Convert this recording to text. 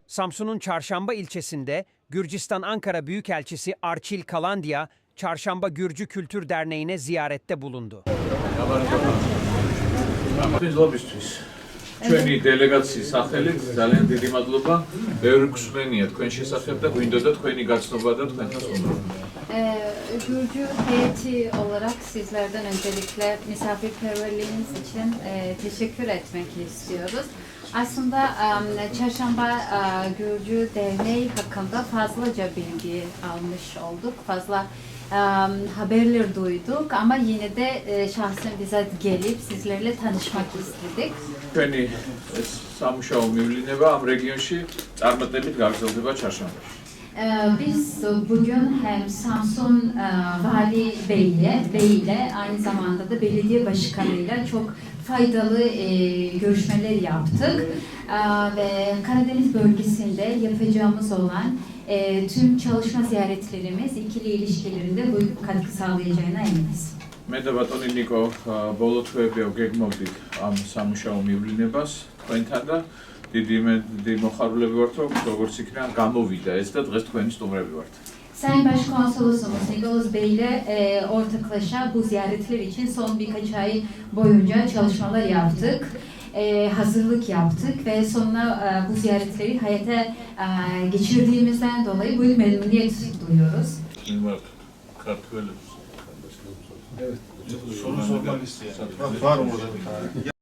Samsun'un Çarşamba ilçesinde Gürcistan Ankara Büyükelçisi Arçil Kalandia, Çarşamba Gürcü Kültür Derneği'ne ziyarette bulundu. ჩვენი დელეგაციის სახელით ძალიან დიდი მადლობა. ბევრი გვსმენია თქვენ შესახებ და გვინდოდა თქვენი გაცნობა და თქვენთან სტუმრობა. Gürcü heyeti olarak sizlerden öncelikle misafirperverliğiniz için teşekkür etmek istiyoruz. Aslında Çarşamba Gürcü Derneği hakkında fazlaca bilgi almış olduk. Fazla haberler duyduk ama yine de şahsen bize gelip sizlerle tanışmak istedik. თქვენი ეს სამუშაო მივლინება ამ რეგიონში წარმატებით გაგრძელდება ჩარშამბაში. Biz bugün hem Samsun Vali Bey ile aynı zamanda da belediye başkanıyla çok faydalı görüşmeler yaptık. Ve Karadeniz bölgesinde yapacağımız olan tüm çalışma ziyaretlerimiz ikili ilişkilerinde büyük katkı sağlayacağına eminiz. მე და ბატონი ნიკო ბოლო თვეებია გეგმობდით ამ სამუშაო მივლინებას თქვენთან და დიდი მოხარულები ვართ, რომ როგორც იქნა გამოვიდა ეს და დღეს თქვენი სტუმრები ვართ. Sayın Başkonsolosumuz Nicholas Bey ile ortaklaşa bu ziyaretler için son birkaç ay boyunca çalışmalar yaptık. Hazırlık yaptık ve sonra bu ziyaretleri hayata geçirdiğimizden dolayı büyük memnuniyet duyuyoruz. Evet. Soru sormak isteyen. Var mı orada?